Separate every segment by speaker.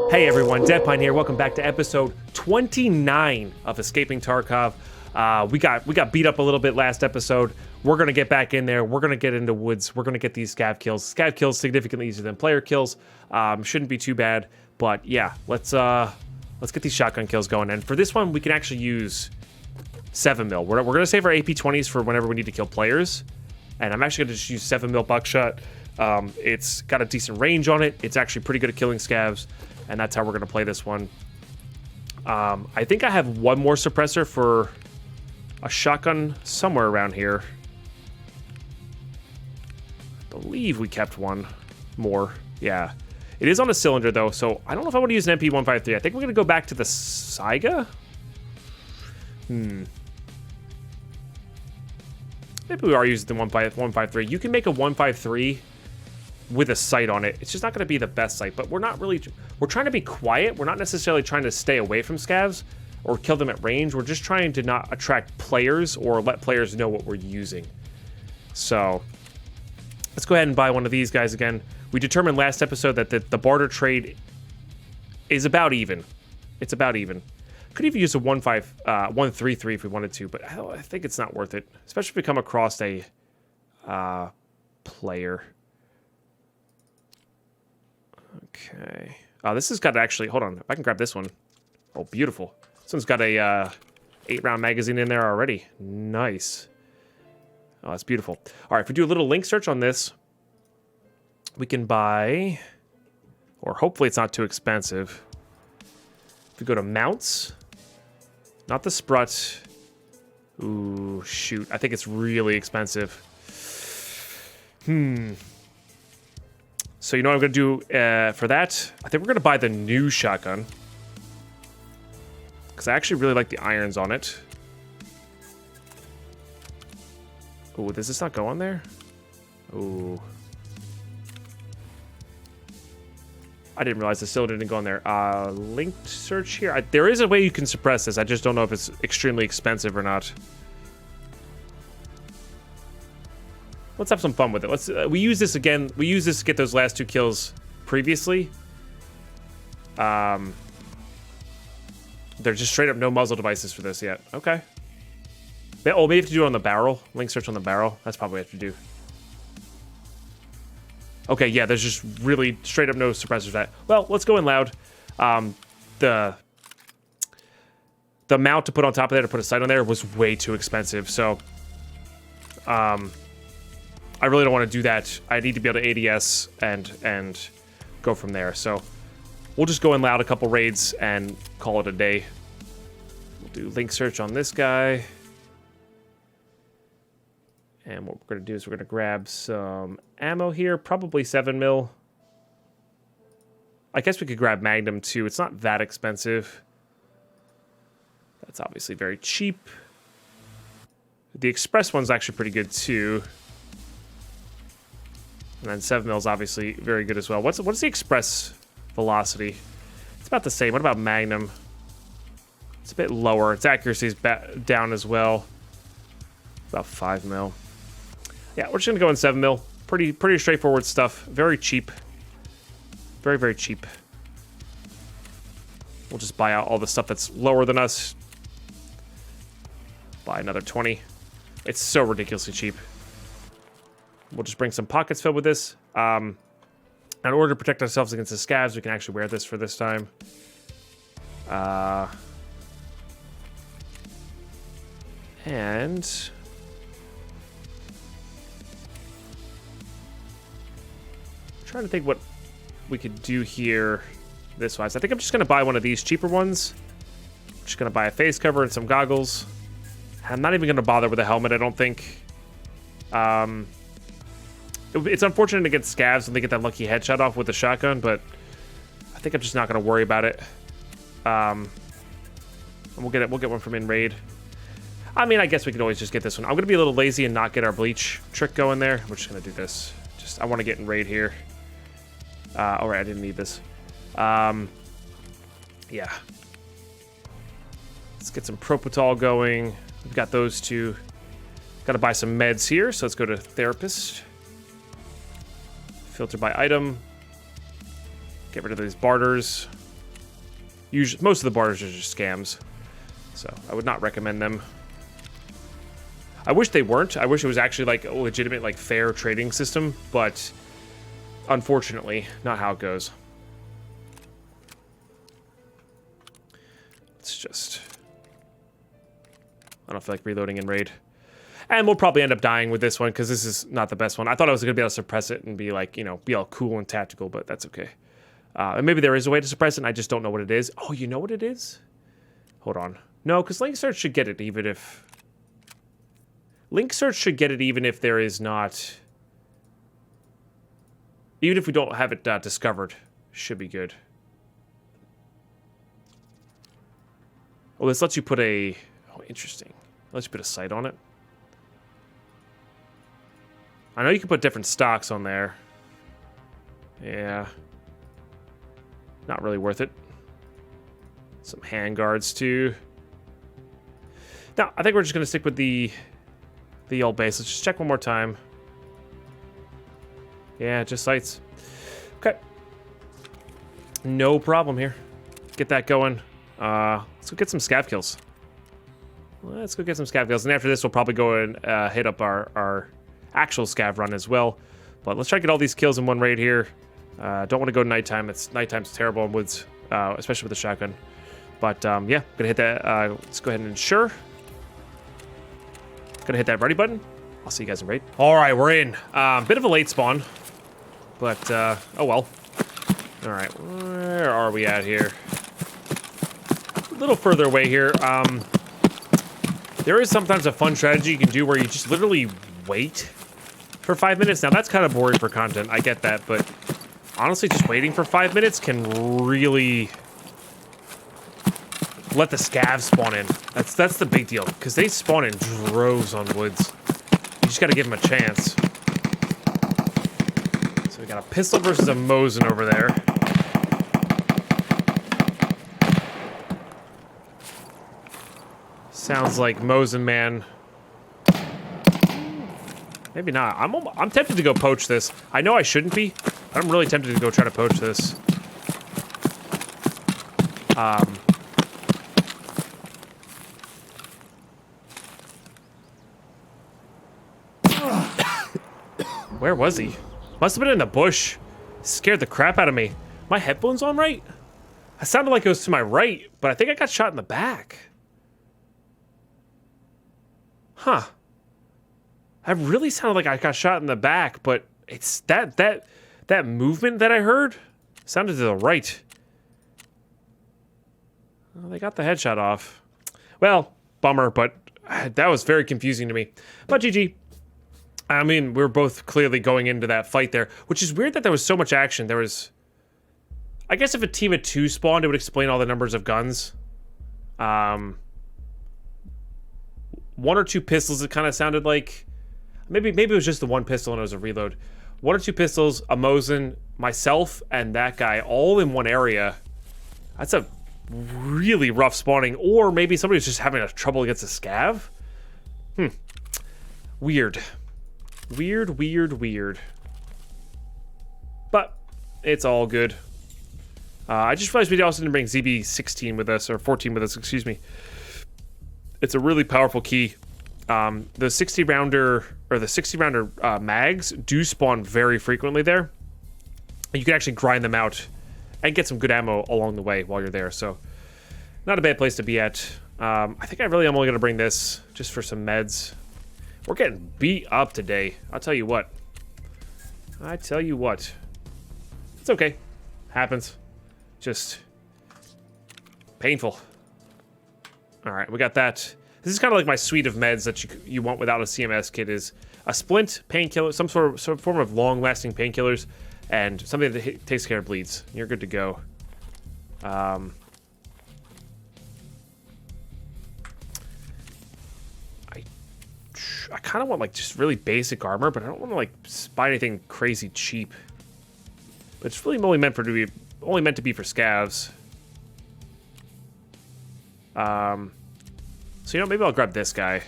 Speaker 1: Hey everyone, Ep29 here. Welcome back to episode 29 of Escaping Tarkov. We got beat up a little bit last episode. We're gonna get back in there. We're gonna get into woods. We're gonna get these scav kills. Scav kills significantly easier than player kills. Shouldn't be too bad. But yeah, let's get these shotgun kills going. And for this one, we can actually use 7mm. We're gonna save our Ep20s for whenever we need to kill players. And I'm actually gonna just use 7mm buckshot. It's got a decent range on it. It's actually pretty good at killing scavs. And that's how we're going to play this one. I think I have one more suppressor for a shotgun somewhere around here. I believe we kept one more. Yeah. It is on a cylinder, though, so I don't know if I want to use an MP153. I think we're going to go back to the Saiga. Maybe we are using the 153. You can make a 153 with a sight on it. It's just not going to be the best sight, but we're trying to be quiet. We're not necessarily trying to stay away from scavs or kill them at range. We're just trying to not attract players or let players know what we're using. So let's go ahead and buy one of these guys again. We determined last episode that the barter trade is about even. It's about even. Could even use a 133 if we wanted to, but I think it's not worth it, especially if we come across a player. Okay. Oh, this has got actually... Hold on. If I can grab this one. Oh, beautiful. This one's got a 8-round magazine in there already. Nice. Oh, that's beautiful. All right, if we do a little link search on this, we can buy... Or hopefully it's not too expensive. If we go to mounts... Not the Sprut. Ooh, shoot. I think it's really expensive. So you know what I'm going to do for that? I think we're going to buy the new shotgun. Because I actually really like the irons on it. Ooh, does this not go on there? Ooh. I didn't realize the cylinder didn't go on there. Linked search here. There is a way you can suppress this. I just don't know if it's extremely expensive or not. Let's have some fun with it. We use this again. We use this to get those last 2 kills previously. They're just straight up no muzzle devices for this yet. Okay. Oh, maybe have to do it on the barrel. Link search on the barrel. That's probably what we have to do. Okay, yeah, there's just really straight up no suppressors for that. Well, let's go in loud. The mount to put on top of there to put a sight on there was way too expensive. So, I really don't want to do that. I need to be able to ADS and go from there. So we'll just go in loud a couple raids and call it a day. We'll do link search on this guy. And what we're going to do is we're going to grab some ammo here, probably 7mm. I guess we could grab Magnum too. It's not that expensive. That's obviously very cheap. The Express one's actually pretty good too. And then 7mm is obviously very good as well. What's the Express velocity? It's about the same. What about Magnum? It's a bit lower. Its accuracy is down as well. About 5mm. Yeah, we're just gonna go in 7mm. Pretty straightforward stuff. Very cheap. Very, very cheap. We'll just buy out all the stuff that's lower than us. Buy another 20. It's so ridiculously cheap. We'll just bring some pockets filled with this. In order to protect ourselves against the scavs, we can actually wear this for this time. And I'm trying to think what we could do here this wise. I think I'm just going to buy one of these cheaper ones. I'm just going to buy a face cover and some goggles. I'm not even going to bother with a helmet, I don't think. It's unfortunate to get scavs when they get that lucky headshot off with the shotgun, but I think I'm just not going to worry about it. And we'll get one from in raid. I mean, I guess we could always just get this one. I'm going to be a little lazy and not get our bleach trick going there. We're just going to do this. I want to get in raid here. All right, I didn't need this. Yeah. Let's get some Propofol going. We've got those two. Got to buy some meds here, so let's go to therapist. Filter by item. Get rid of these barters. Usually, most of the barters are just scams. So I would not recommend them. I wish they weren't. I wish it was actually like a legitimate, like fair trading system, but unfortunately, not how it goes. It's just... I don't feel like reloading in raid. And we'll probably end up dying with this one because this is not the best one. I thought I was going to be able to suppress it and be like, you know, be all cool and tactical, but that's okay. And maybe there is a way to suppress it and I just don't know what it is. Oh, you know what it is? Hold on. No, because link search should get it even if... Link search should get it even if there is not... Even if we don't have it discovered. Should be good. Oh, this lets you put a... Oh, interesting. Let's put a sight on it. I know you can put different stocks on there. Yeah. Not really worth it. Some handguards too. No, I think we're just gonna stick with the old base. Let's just check one more time. Yeah, just sights. Okay. No problem here. Get that going. Let's go get some scav kills. Let's go get some scav kills. And after this, we'll probably go and hit up our actual scav run as well. But let's try to get all these kills in one raid here. Don't want to go nighttime. Nighttime's terrible in woods, especially with the shotgun. But yeah, gonna hit that. Let's go ahead and ensure. Gonna hit that ready button. I'll see you guys in raid. All right, we're in. Bit of a late spawn, but oh well. All right, where are we at here? A little further away here. There is sometimes a fun strategy you can do where you just literally wait for 5 minutes. Now that's kind of boring for content. I get that, but honestly, just waiting for 5 minutes can really let the scavs spawn in. That's the big deal, because they spawn in droves on woods. You just got to give them a chance. So we got a pistol versus a Mosin over there. Sounds like Mosin man. Maybe not. I'm tempted to go poach this. I know I shouldn't be. But I'm really tempted to go try to poach this. Where was he? Must have been in the bush. Scared the crap out of me. My headphones on right? It sounded like it was to my right, but I think I got shot in the back. Huh. That really sounded like I got shot in the back, but it's that movement that I heard sounded to the right. Well, they got the headshot off. Well, bummer, but that was very confusing to me. But GG. I mean, we're both clearly going into that fight there, which is weird that there was so much action. There was... I guess if a team of 2 spawned, it would explain all the numbers of guns. 1 or 2 pistols, it kind of sounded like... Maybe it was just the 1 pistol and it was a reload. 1 or 2 pistols, a Mosin, myself, and that guy all in one area. That's a really rough spawning. Or maybe somebody was just having a trouble against a scav? Weird. Weird. But it's all good. I just realized we also didn't bring ZB16 with us, or 14 with us, excuse me. It's a really powerful key. The 60 rounder mags do spawn very frequently there. And you can actually grind them out and get some good ammo along the way while you're there. So not a bad place to be at. I think I really am only going to bring this just for some meds. We're getting beat up today. I'll tell you what. It's okay. Happens. Just painful. All right, we got that. This is kind of like my suite of meds that you want without a CMS kit is a splint, painkiller, some form of long-lasting painkillers, and something that takes care of bleeds. You're good to go. I kind of want like just really basic armor, but I don't want to like buy anything crazy cheap. But it's really only meant to be for scavs. So you know, maybe I'll grab this guy.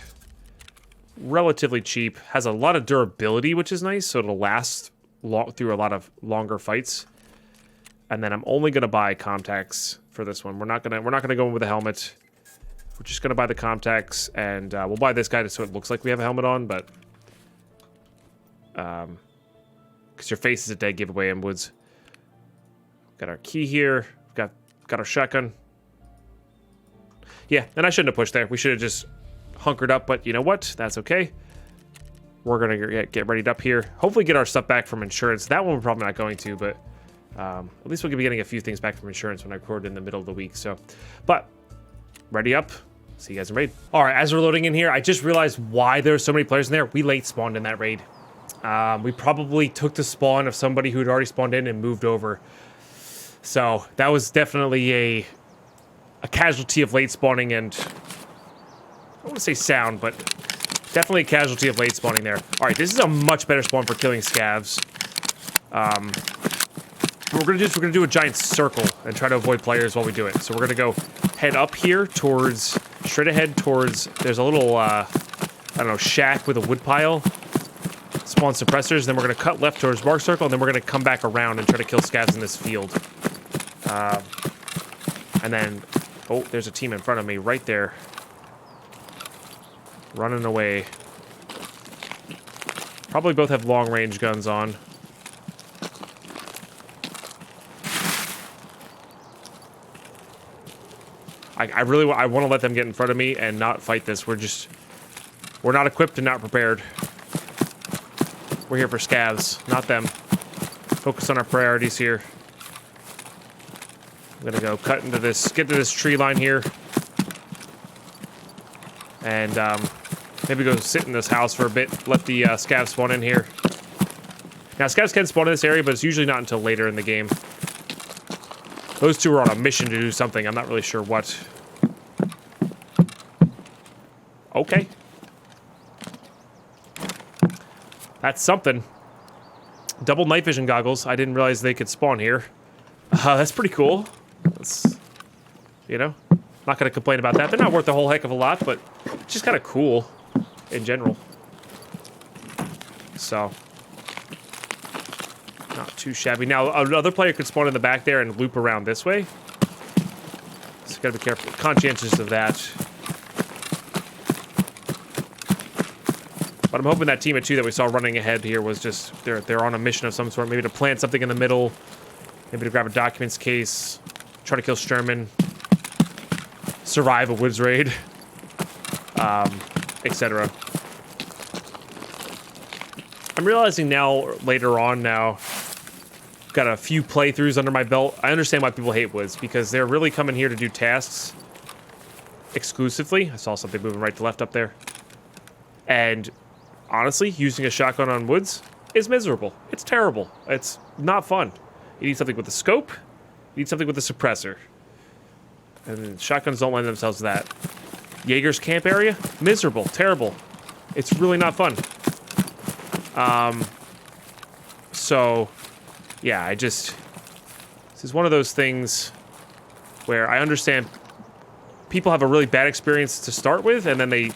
Speaker 1: Relatively cheap, has a lot of durability, which is nice, so it'll last through a lot of longer fights. And then I'm only gonna buy contacts for this one. We're not gonna go in with a helmet. We're just gonna buy the Comtex, and we'll buy this guy so it looks like we have a helmet on, but because your face is a dead giveaway in woods. Got our key here. Got our shotgun. Yeah, and I shouldn't have pushed there. We should have just hunkered up, but you know what? That's okay. We're gonna get readied up here. Hopefully get our stuff back from insurance. That one we're probably not going to, but at least we'll be getting a few things back from insurance when I record in the middle of the week. So, but ready up. See you guys in raid. All right, as we're loading in here, I just realized why there's so many players in there. We late spawned in that raid. We probably took the spawn of somebody who'd already spawned in and moved over. So that was definitely a casualty of late spawning, and I want to say sound, but definitely a casualty of late spawning there. All right, this is a much better spawn for killing scavs. What we're gonna do a giant circle and try to avoid players while we do it. So we're gonna go head up here towards, straight ahead towards, there's a little, I don't know, shack with a wood pile. Spawn suppressors, then we're gonna cut left towards Mark Circle, and then we're gonna come back around and try to kill scavs in this field. And then, oh, there's a team in front of me right there. Running away. Probably both have long range guns on. I want to let them get in front of me and not fight this. We're not equipped and not prepared. We're here for scavs, not them. Focus on our priorities here. I'm gonna go cut into this, get to this tree line here. And maybe go sit in this house for a bit, let the scavs spawn in here. Now, scavs can spawn in this area, but it's usually not until later in the game. Those two are on a mission to do something. I'm not really sure what. Okay. That's something. Double night vision goggles. I didn't realize they could spawn here. That's pretty cool. That's, you know, not going to complain about that. They're not worth a whole heck of a lot, but it's just kind of cool in general. So, not too shabby. Now, another player could spawn in the back there and loop around this way. So, gotta be careful, conscientious of that. But I'm hoping that team of two that we saw running ahead here was just, they're on a mission of some sort. Maybe to plant something in the middle. Maybe to grab a documents case. Try to kill Sturman. Survive a woods raid. Etc. I'm realizing now, later on now, got a few playthroughs under my belt. I understand why people hate woods, because they're really coming here to do tasks exclusively. I saw something moving right to left up there. And honestly, using a shotgun on woods is miserable. It's terrible. It's not fun. You need something with a scope. You need something with a suppressor. And shotguns don't lend themselves to that. Jaeger's camp area? Miserable. Terrible. It's really not fun. So, yeah, this is one of those things where I understand people have a really bad experience to start with, and then they,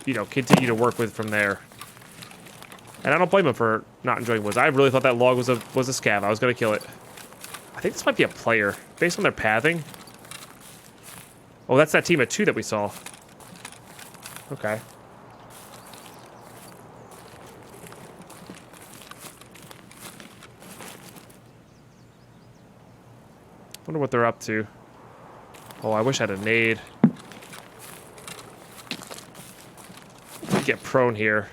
Speaker 1: you know, continue to work with from there. And I don't blame them for not enjoying woods. I really thought that log was a scav. I was gonna kill it. I think this might be a player, based on their pathing. Oh, that's that team of two that we saw. Okay. Wonder what they're up to. Oh, I wish I had a nade. Get prone here.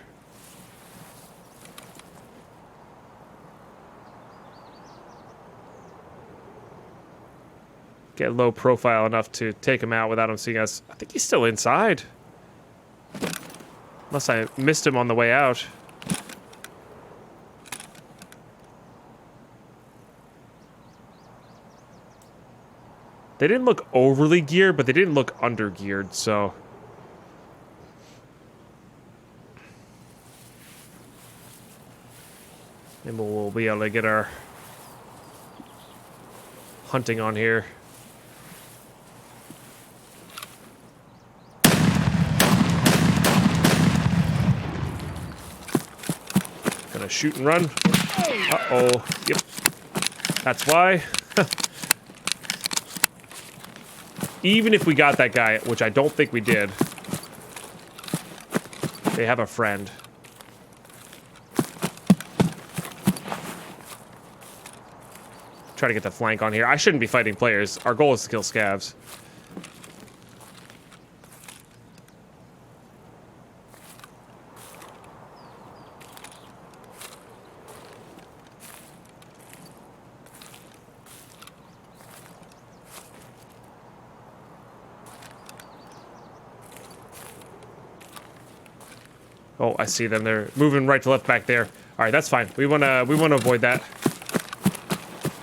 Speaker 1: Get low profile enough to take him out without him seeing us. I think he's still inside. Unless I missed him on the way out. They didn't look overly geared, but they didn't look under geared, so. Maybe we'll be able to get our hunting on here. Gonna shoot and run. Uh-oh. Yep. That's why. Even if we got that guy, which I don't think we did. They have a friend. Try to get the flank on here. I shouldn't be fighting players. Our goal is to kill scavs. Oh, I see them. They're moving right to left back there. All right, that's fine. We wanna avoid that.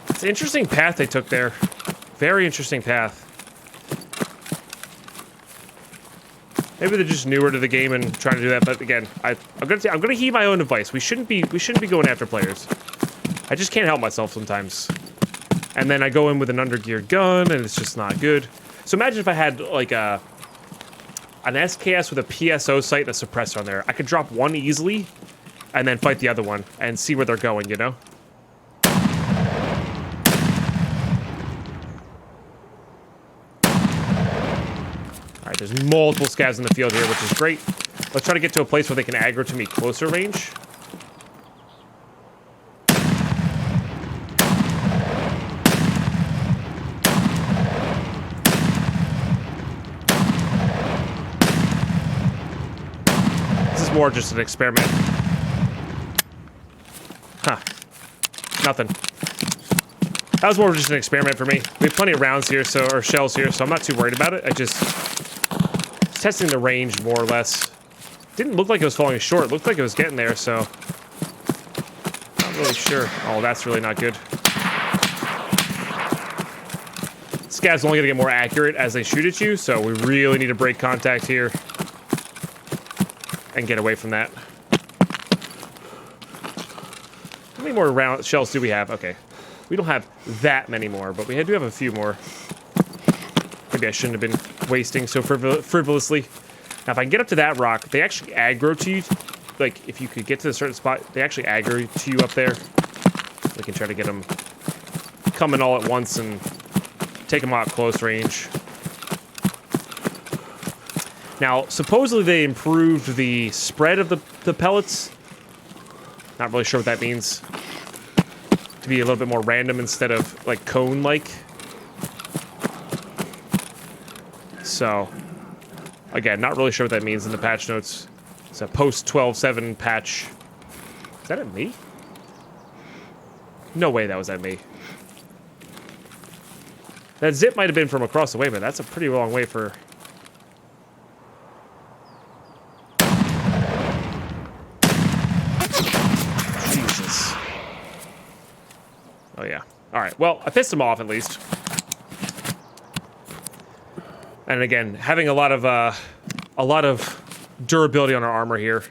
Speaker 1: It's an interesting path they took there. Very interesting path. Maybe they're just newer to the game and trying to do that. But again, I'm gonna heed my own advice. We shouldn't be going after players. I just can't help myself sometimes. And then I go in with an undergeared gun, and it's just not good. So imagine if I had like an SKS with a PSO sight and a suppressor on there. I could drop one easily and then fight the other one and see where they're going, you know? Alright, there's multiple scavs in the field here, which is great. Let's try to get to a place where they can aggro to me closer range. More just an experiment. Huh. Nothing. That was more just an experiment for me. We have plenty of rounds here, or shells here, so I'm not too worried about it. I just testing the range more or less. Didn't look like it was falling short. It looked like it was getting there, so not really sure. Oh, that's really not good. Scav's only gonna get more accurate as they shoot at you, so we really need to break contact here and get away from that. How many more shells do we have? Okay. We don't have that many more, but we do have a few more. Maybe I shouldn't have been wasting so frivolously. Now, if I can get up to that rock, they actually aggro to you. Like, if you could get to a certain spot, they actually aggro to you up there. We can try to get them coming all at once and take them out close range. Now, supposedly they improved the spread of the pellets. Not really sure what that means. To be a little bit more random instead of, like, cone-like. So, again, not really sure what that means in the patch notes. It's a post-12.7 patch. Is that at me? No way that was at me. That zip might have been from across the way, but that's a pretty long way for... Oh, yeah. All right. Well, I pissed him off, at least. And again, having a lot of durability on our armor here.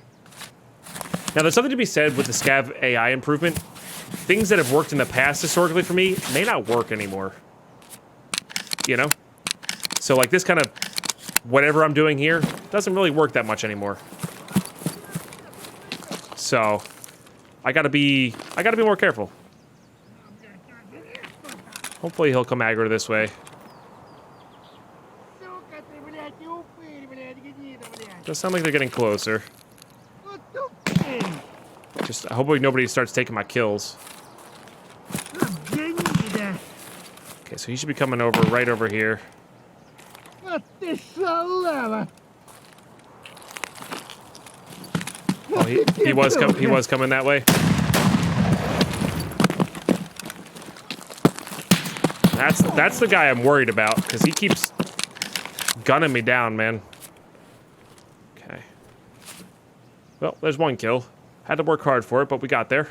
Speaker 1: Now, there's something to be said with the Scav AI improvement. Things that have worked in the past historically for me may not work anymore. You know? So, like, this kind of whatever I'm doing here doesn't really work that much anymore. So, I gotta be more careful. Hopefully he'll come aggro this way. Does sound like they're getting closer. Just I hope nobody starts taking my kills. Okay, so he should be coming over right over here. Oh, he was coming that way. That's the guy I'm worried about, because he keeps gunning me down, man. Okay. Well, there's one kill. Had to work hard for it, but we got there.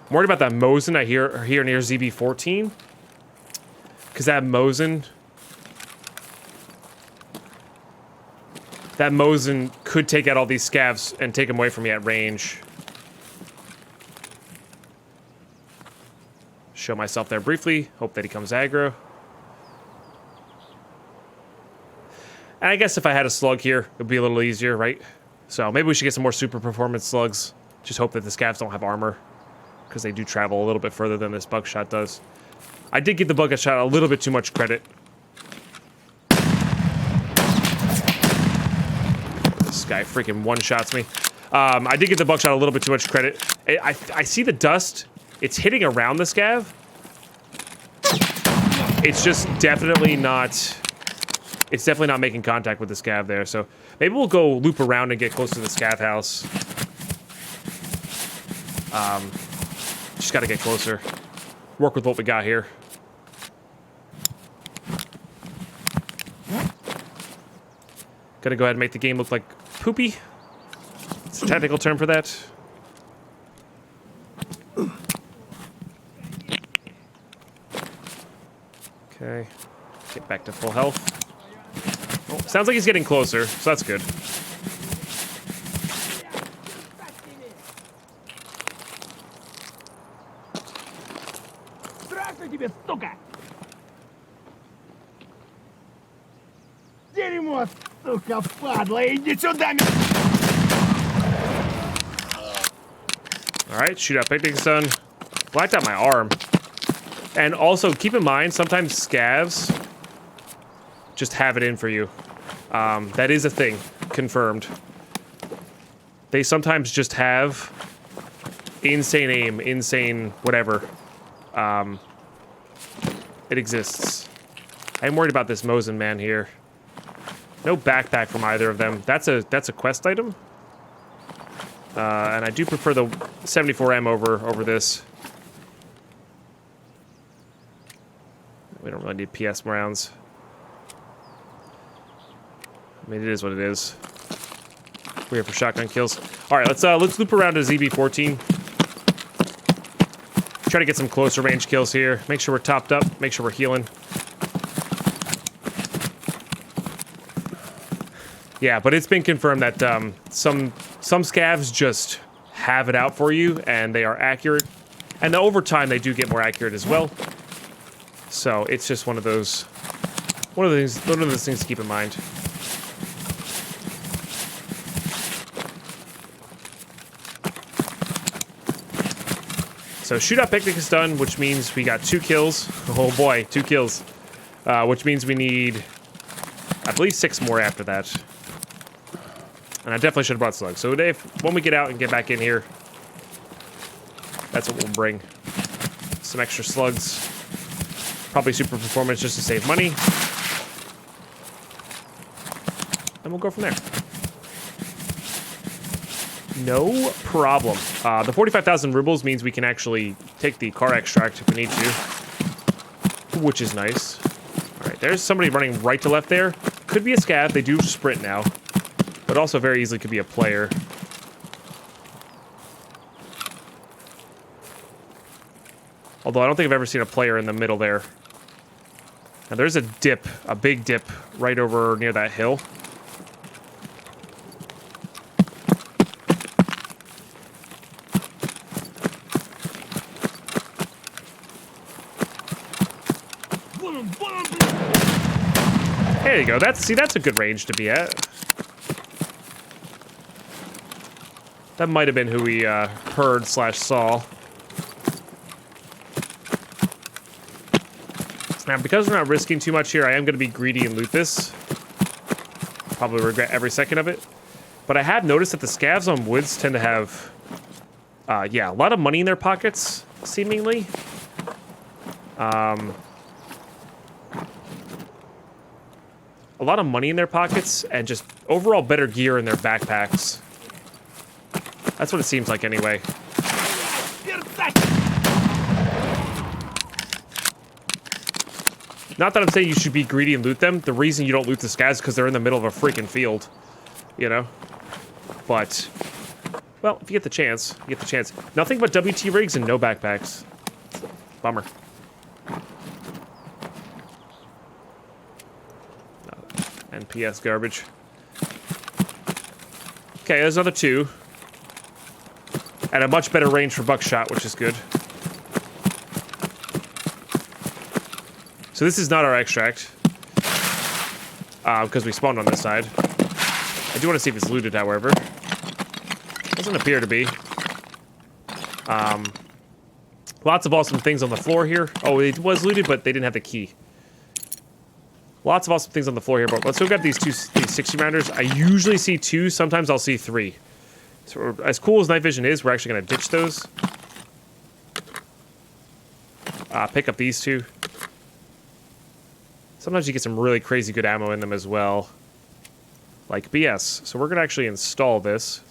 Speaker 1: I'm worried about that Mosin I hear near ZB14. Because that Mosin could take out all these scavs and take them away from me at range. Show myself there briefly. Hope that he comes aggro. And I guess if I had a slug here, it would be a little easier, right? So maybe we should get some more super performance slugs. Just hope that the scavs don't have armor, because they do travel a little bit further than this buckshot does. I did give the buckshot a little bit too much credit. guy freaking one-shots me. I did give the buckshot a little bit too much credit. I see the dust. It's hitting around the scav. It's just definitely not... It's definitely not making contact with the scav there, so maybe we'll go loop around and get close to the scav house. Just gotta get closer. Work with what we got here. Gotta go ahead and make the game look like poopy. It's a technical term for that. Okay. Get back to full health. Oh, sounds like he's getting closer, so that's good. Alright, shoot out picnic stun. Blacked out my arm. And also, keep in mind, sometimes scavs just have it in for you. That is a thing. Confirmed. They sometimes just have insane aim, insane whatever. It exists. I'm worried about this Mosin man here. No backpack from either of them. That's a quest item. And I do prefer the 74M over this. We don't really need PS rounds. I mean, it is what it is. We're here for shotgun kills. All right, let's loop around to ZB14. Try to get some closer range kills here. Make sure we're topped up. Make sure we're healing. Yeah, but it's been confirmed that some scavs just have it out for you, and they are accurate. And over time, they do get more accurate as well. So it's just one of those things to keep in mind. So shootout picnic is done, which means we got 2 kills. Oh boy, 2 kills. Which means we need, I believe, 6 more after that. And I definitely should have brought slugs. So Dave, when we get out and get back in here, that's what we'll bring. Some extra slugs. Probably super performance just to save money. And we'll go from there. No problem. The 45,000 rubles means we can actually take the car extract if we need to. Which is nice. Alright, there's somebody running right to left there. Could be a scav. They do sprint now. But also very easily could be a player. Although I don't think I've ever seen a player in the middle there. Now there's a dip, a big dip, right over near that hill. There you go. That's a good range to be at. That might have been who we heard/saw. Now, because we're not risking too much here, I am going to be greedy and loot this. Probably regret every second of it. But I have noticed that the scavs on woods tend to have, yeah, a lot of money in their pockets, seemingly. A lot of money in their pockets, and just overall better gear in their backpacks. That's what it seems like anyway. Not that I'm saying you should be greedy and loot them. The reason you don't loot the scavs is because they're in the middle of a freaking field. You know? But, well, if you get the chance, you get the chance. Nothing but WT rigs and no backpacks. Bummer. NPS garbage. Okay, there's another 2. At a much better range for buckshot, which is good. So this is not our extract. Because we spawned on this side. I do want to see if it's looted, however. Doesn't appear to be. Lots of awesome things on the floor here. Oh, it was looted, but they didn't have the key. Lots of awesome things on the floor here, but let's go get these 60 rounders. I usually see 2, sometimes I'll see 3. So as cool as night vision is, we're actually going to ditch those. Pick up these 2. Sometimes you get some really crazy good ammo in them as well. Like BS. So we're going to actually install this.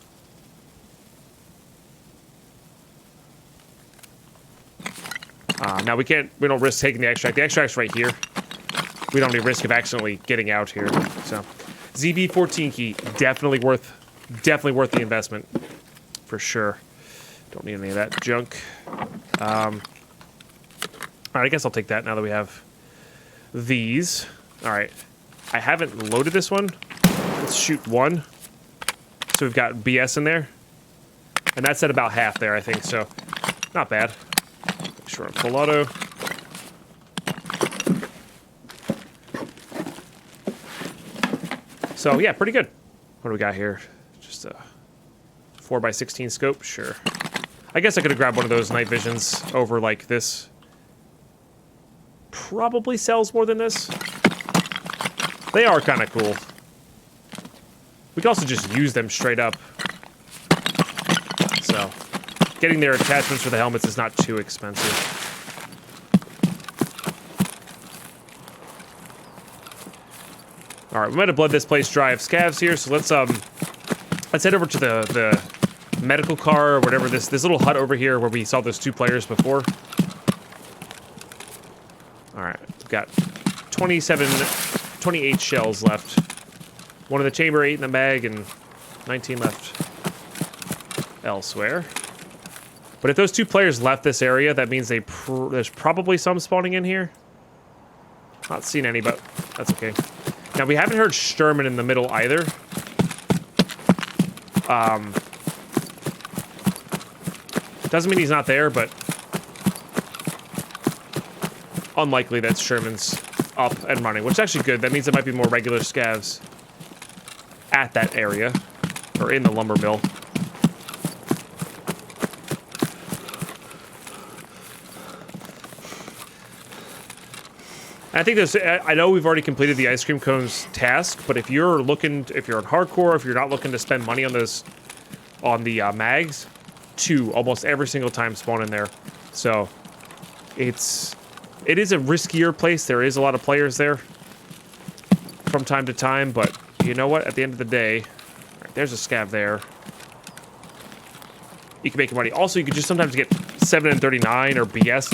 Speaker 1: Now we don't risk taking the extract. The extract's right here. We don't need risk of accidentally getting out here. So ZB14 key, definitely worth the investment. For sure. Don't need any of that junk. Alright, I guess I'll take that now that we have these. Alright. I haven't loaded this one. Let's shoot 1. So we've got BS in there. And that's at about half there, I think, so not bad. Make sure I'm full auto. So yeah, pretty good. What do we got here? Just a 4x16 scope? Sure. I guess I could have grabbed one of those night visions over like this. Probably sells more than this. They are kind of cool. We can also just use them straight up. So, getting their attachments for the helmets is not too expensive. Alright, we might have bled this place dry of scavs here, so let's head over to the medical car or whatever, this little hut over here where we saw those 2 players before. Alright, we've got 28 shells left. 1 in the chamber, 8 in the mag, and 19 left elsewhere. But if those 2 players left this area, that means there's probably some spawning in here. Not seen any, but that's okay. Now, we haven't heard Sturman in the middle either. Doesn't mean he's not there, but unlikely that Sherman's up and running, which is actually good. That means there might be more regular scavs at that area, or in the lumber mill. I think there's, I know we've already completed the ice cream cones task, but if you're on hardcore, if you're not looking to spend money on those, on the mags, 2 almost every single time spawn in there. So it is a riskier place. There is a lot of players there from time to time, but you know what? At the end of the day, right, there's a scav there. You can make money. Also, you could just sometimes get 7 and 39 or BS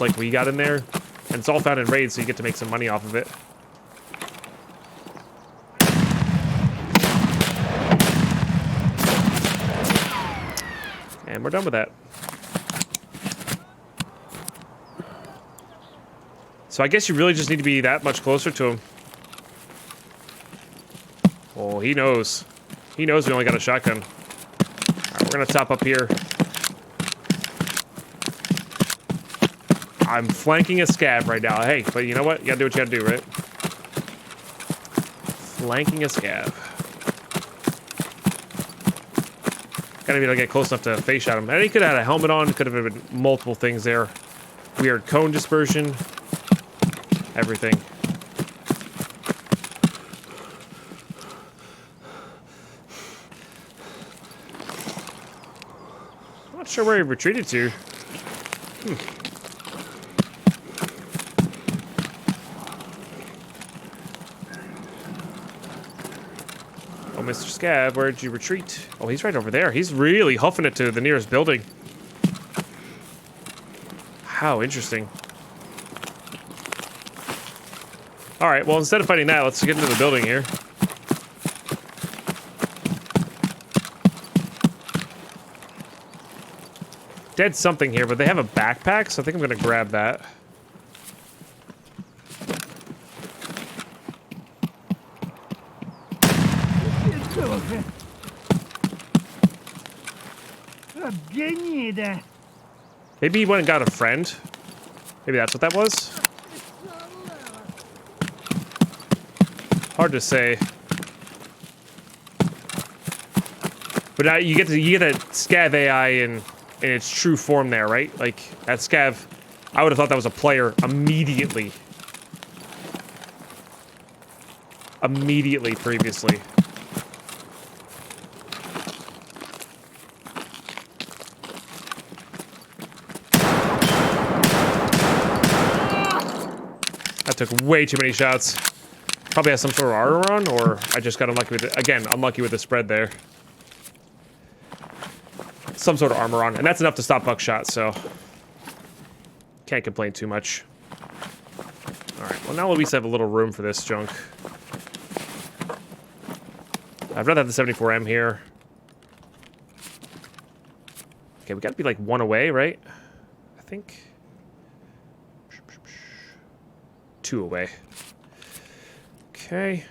Speaker 1: like we got in there. And it's all found in raids, so you get to make some money off of it. And we're done with that. So I guess you really just need to be that much closer to him. Oh, he knows. He knows we only got a shotgun. Alright, we're gonna top up here. I'm flanking a scav right now. Hey, but you know what? You gotta do what you gotta do, right? Flanking a scav. Gotta be able to get close enough to face shot him. And he could have had a helmet on. Could have been multiple things there. Weird cone dispersion. Everything. I'm not sure where he retreated to. Oh, Mr. Scav, where'd you retreat? Oh, he's right over there. He's really huffing it to the nearest building. How interesting. Alright, well, instead of fighting that, let's get into the building here. Dead something here, but they have a backpack, so I think I'm gonna grab that. Maybe he went and got a friend. Maybe that's what that was. Hard to say. But now you get that scav AI in its true form there, right? Like that scav, I would have thought that was a player immediately. immediately previously. That took way too many shots. Probably has some sort of armor on, or I just got unlucky with it. Again, unlucky with the spread there. Some sort of armor on, and that's enough to stop buckshot, so can't complain too much. Alright, well now at least I have a little room for this junk. I'd rather have the 74M here. Okay, we gotta be like 1 away, right? I think. 2 away. Okay.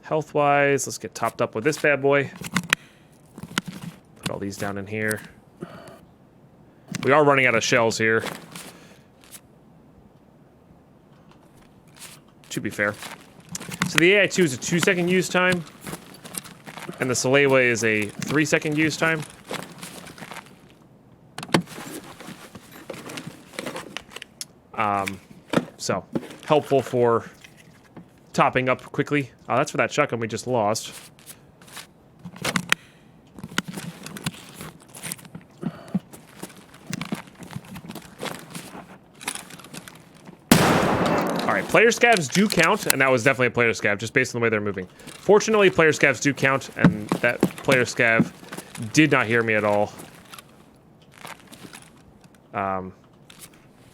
Speaker 1: Health-wise, let's get topped up with this bad boy. Put all these down in here. We are running out of shells here. To be fair. So the AI-2 is a 2-second use time. And the Salewa is a 3-second use time. So, helpful for topping up quickly. Oh, that's for that shotgun we just lost. Alright, player scavs do count, and that was definitely a player scav, just based on the way they're moving. Fortunately, player scavs do count, and that player scav did not hear me at all.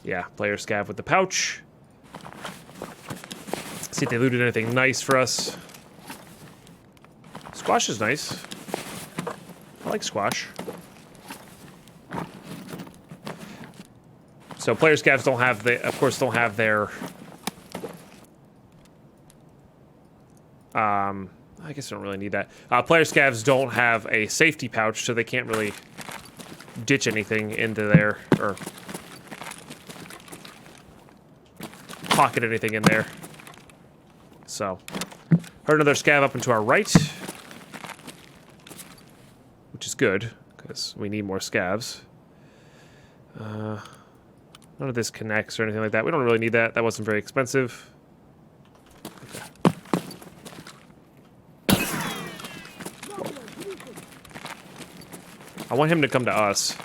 Speaker 1: Yeah, player scav with the pouch. See if they looted anything nice for us. Squash is nice. I like squash. So player scavs don't have the, of course, don't have their. I guess I don't really need that. Player scavs don't have a safety pouch, so they can't really ditch anything into there or pocket anything in there. So, heard another scav up and to our right, which is good because we need more scavs. None of this connects or anything like that. We don't really need that. That wasn't very expensive. Okay. I want him to come to us.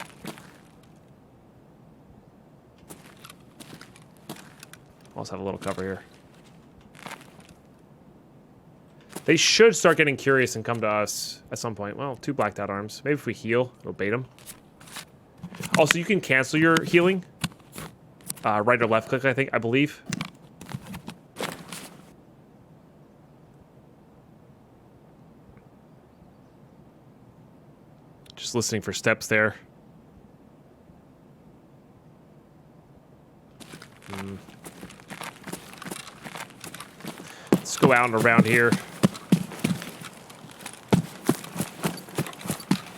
Speaker 1: Also have a little cover here. They should start getting curious and come to us at some point. Well, 2 blacked out arms. Maybe if we heal, it'll bait them. Also, you can cancel your healing. Right or left click, I believe. Just listening for steps there. Let's go out and around here.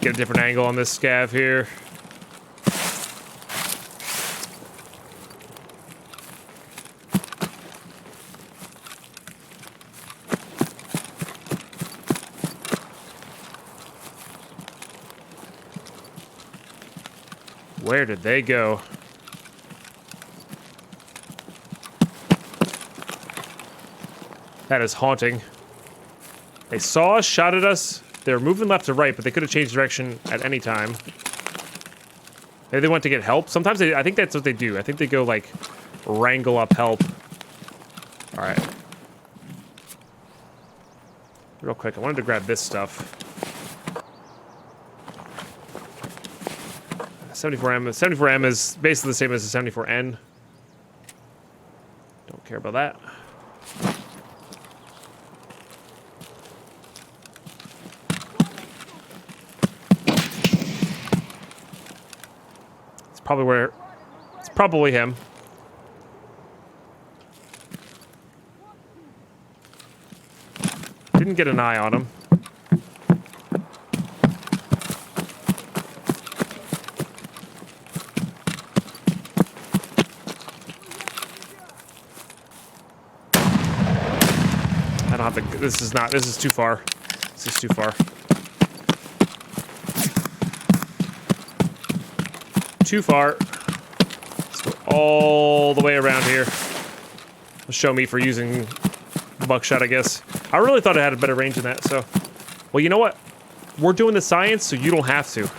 Speaker 1: Get a different angle on this scav here. Where did they go? That is haunting. They saw us, shot at us. They were moving left to right, but they could have changed direction at any time. Maybe they went to get help. Sometimes I think that's what they do. I think they go, like, wrangle up help. All right. Real quick, I wanted to grab this stuff. 74M. 74M is basically the same as the 74N. Don't care about that. It's probably him. Didn't get an eye on him. I don't have to, this is too far. This is too far. Too far. Let's go all the way around here. Show me for using buckshot, I guess. I really thought it had a better range than that, so. Well, you know what? We're doing the science, so you don't have to.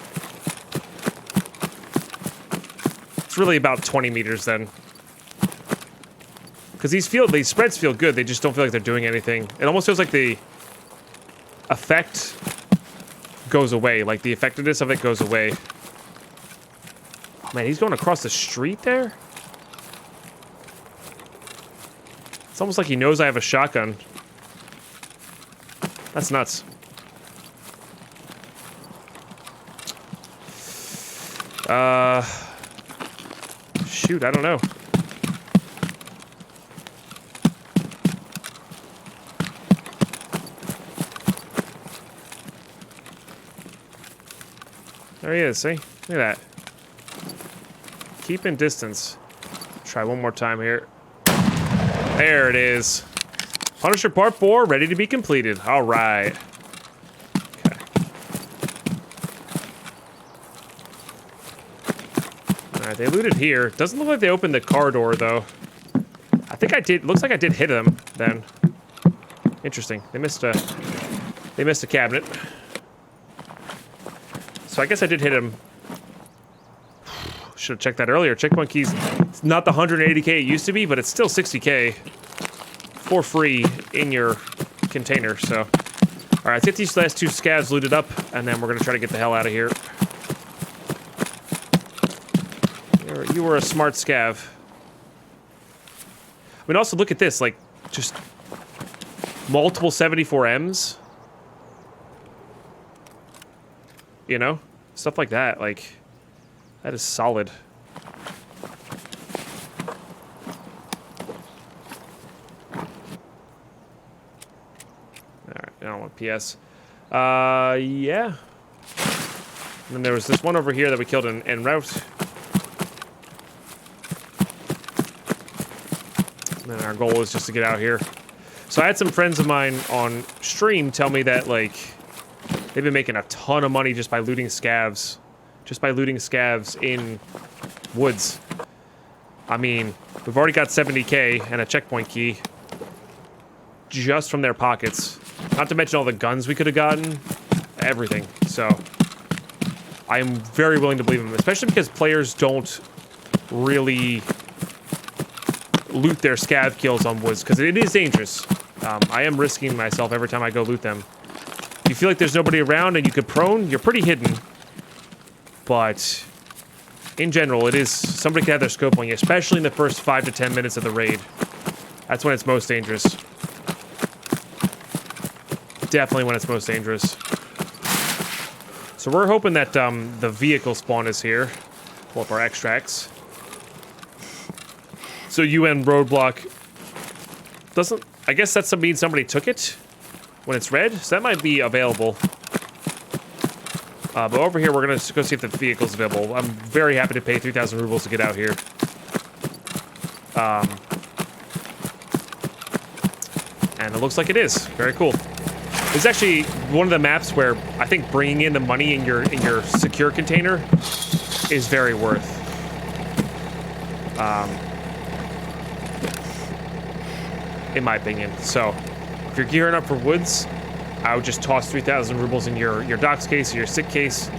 Speaker 1: It's really about 20 meters then. Because these spreads feel good, they just don't feel like they're doing anything. It almost feels like the effect goes away, like the effectiveness of it goes away. Oh man, he's going across the street there? It's almost like he knows I have a shotgun. That's nuts. Shoot, I don't know. There he is, see? Look at that. Keep in distance. Try one more time here. There it is. Punisher Part 4, ready to be completed. All right. Okay. All right, they looted here. Doesn't look like they opened the car door, though. I think I did. Looks like I did hit them, then. Interesting. They missed a cabinet. So I guess I did hit him. Should have checked that earlier. Checkpoint keys, it's not the 180k it used to be, but it's still 60k for free in your container, so. All right, let's get these last two scavs looted up, and then we're gonna try to get the hell out of here. You were a smart scav. I mean, also look at this, like, just multiple 74Ms. You know? Stuff like that, like, that is solid. Alright, I don't want PS. Yeah. And then there was this one over here that we killed en route. And then our goal is just to get out here. So I had some friends of mine on stream tell me that, like, they've been making a ton of money just by looting scavs. Just by looting scavs in woods. I mean, we've already got 70k and a checkpoint key. Just from their pockets. Not to mention all the guns we could have gotten. Everything. So, I am very willing to believe them. Especially because players don't really loot their scav kills on woods. Because it is dangerous. I am risking myself every time I go loot them. You feel like there's nobody around and you could prone, you're pretty hidden. But in general, it is somebody can have their scope on you, especially in the first 5 to 10 minutes of the raid. That's when it's most dangerous. Definitely when it's most dangerous. So we're hoping that the vehicle spawn is here. Pull up our extracts. So UN roadblock doesn't. I guess that means somebody took it. When it's red, so that might be available. But over here, we're gonna go see if the vehicle's available. I'm very happy to pay 3,000 rubles to get out here. And it looks like it is. Very cool. It's actually one of the maps where I think bringing in the money in your secure container is very worth. In my opinion. So. If you're gearing up for woods, I would just toss 3,000 rubles in your docs case or your sick case.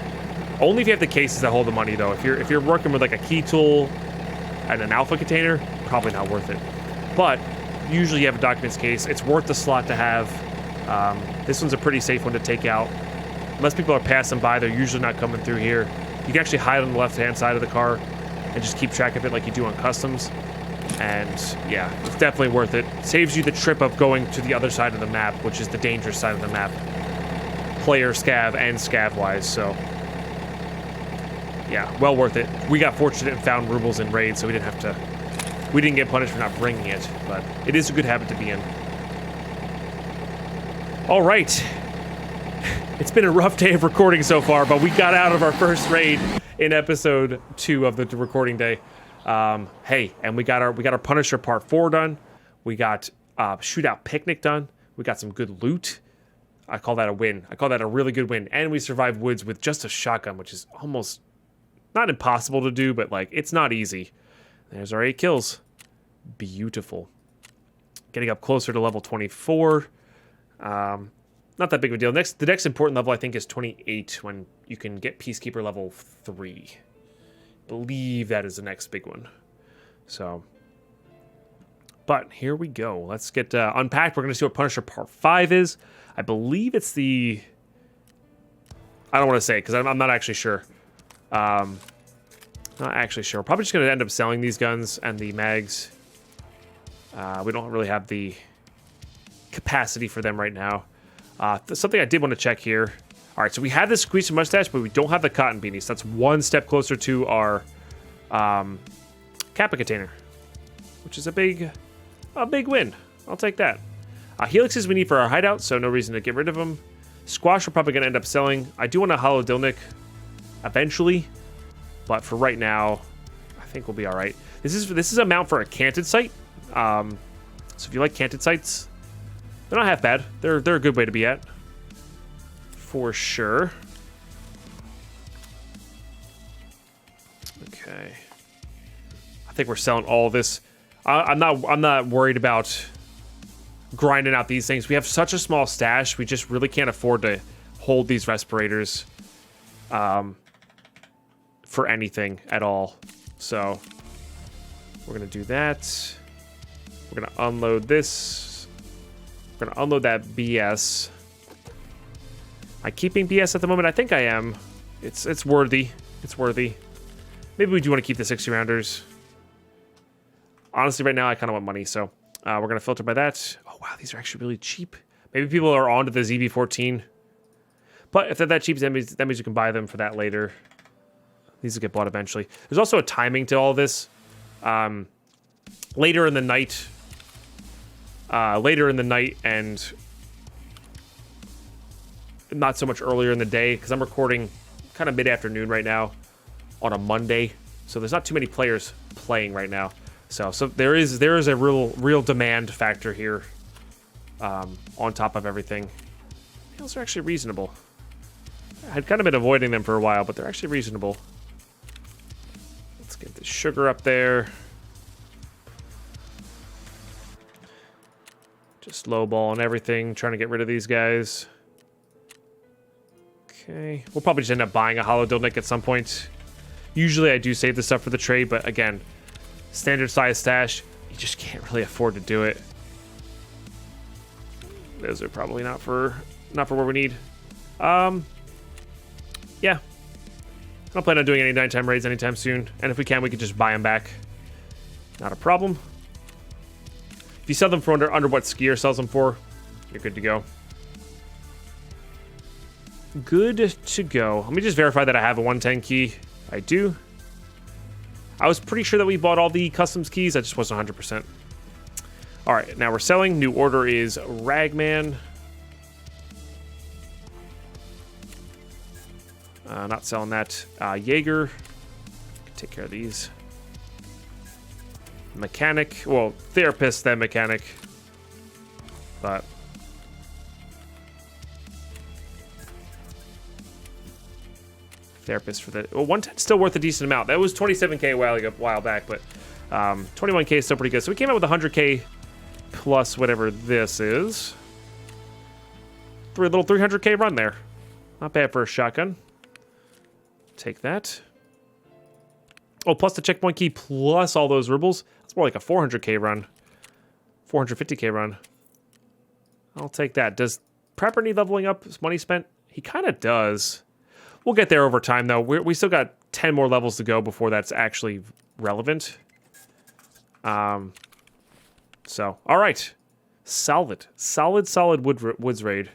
Speaker 1: Only if you have the cases that hold the money, though. If you're working with like a key tool and an alpha container, probably not worth it. But usually you have a documents case. It's worth the slot to have. This one's a pretty safe one to take out. Unless people are passing by, they're usually not coming through here. You can actually hide on the left-hand side of the car and just keep track of it like you do on customs. And yeah, it's definitely worth it. Saves you the trip of going to the other side of the map, which is the dangerous side of the map. Player scav and scav wise, so yeah, well worth it. We got fortunate and found rubles in raids, so we didn't get punished for not bringing it, but it is a good habit to be in. All right. It's been a rough day of recording so far, but we got out of our first raid in episode 2 of the recording day. Hey, and we got our Punisher Part 4 done. We got Shootout Picnic done. We got some good loot. I call that a win. I call that a really good win. And we survived woods with just a shotgun, which is almost not impossible to do, but like it's not easy. There's our 8 kills. Beautiful. getting up closer to level 24. Not that big of a deal. The next important level, I think, is 28, when you can get Peacekeeper level 3. I believe that is the next big one. So, but here we go. Let's get unpacked. We're going to see what Punisher Part 5 is. I believe it's the... I don't want to say it because I'm not actually sure. Not actually sure. We're probably just going to end up selling these guns and the mags. We don't really have the capacity for them right now. Something I did want to check here. All right, so we have the squeeze and mustache, but we don't have the cotton beanies. So that's one step closer to our Kappa container, which is a big win. I'll take that. Helixes we need for our hideout, so no reason to get rid of them. Squash we're probably going to end up selling. I do want a Hollow Dilnik eventually, but for right now, I think we'll be all right. This is a mount for a canted sight. So if you like canted sights, they're not half bad. They're a good way to be at, for sure. Okay, I think we're selling all of this. I'm not worried about grinding out these things. We have such a small stash. We just really can't afford to hold these respirators for anything at all. So we're gonna do that. We're gonna unload this. We're gonna unload that BS. Am I keeping BS at the moment? I think I am. It's worthy. It's worthy. Maybe we do want to keep the 60 rounders. Honestly, right now I kind of want money, so we're gonna filter by that. Oh wow, these are actually really cheap. Maybe people are onto the ZV14. But if they're that cheap, that means you can buy them for that later. These will get bought eventually. There's also a timing to all this. Later in the night, and not so much earlier in the day, because I'm recording kind of mid-afternoon right now on a Monday, so there's not too many players playing right now. So there is a real demand factor here, on top of everything. Those are actually reasonable. I had kind of been avoiding them for a while, but they're actually reasonable. Let's get the sugar up there. Just lowball and everything, trying to get rid of these guys. Okay, we'll probably just end up buying a Hollow Dilnik at some point. Usually I do save this stuff for the trade, but again, standard size stash, you just can't really afford to do it. Those are probably not for what we need. Yeah. I don't plan on doing any nighttime raids anytime soon, and if we can, we could just buy them back. Not a problem. If you sell them for under what Skier sells them for, you're good to go. Good to go. Let me just verify that I have a 110 key. I do. I was pretty sure that we bought all the customs keys. I just wasn't 100%. All right, now we're selling. New order is Ragman. Not selling that. Jaeger. Take care of these. Mechanic. Well, therapist, then mechanic. But therapist for the... Well, 110 still worth a decent amount. That was 27k a while back, but 21k is still pretty good. So we came out with 100k plus whatever this is. A little 300k run there. Not bad for a shotgun. Take that. Oh, plus the checkpoint key, plus all those rubles. That's more like a 400k run. 450k run. I'll take that. Does Prepper need leveling up? Is money spent? He kind of does. We'll get there over time, though. We still got 10 more levels to go before that's actually relevant. So, all right. Solid woods raid.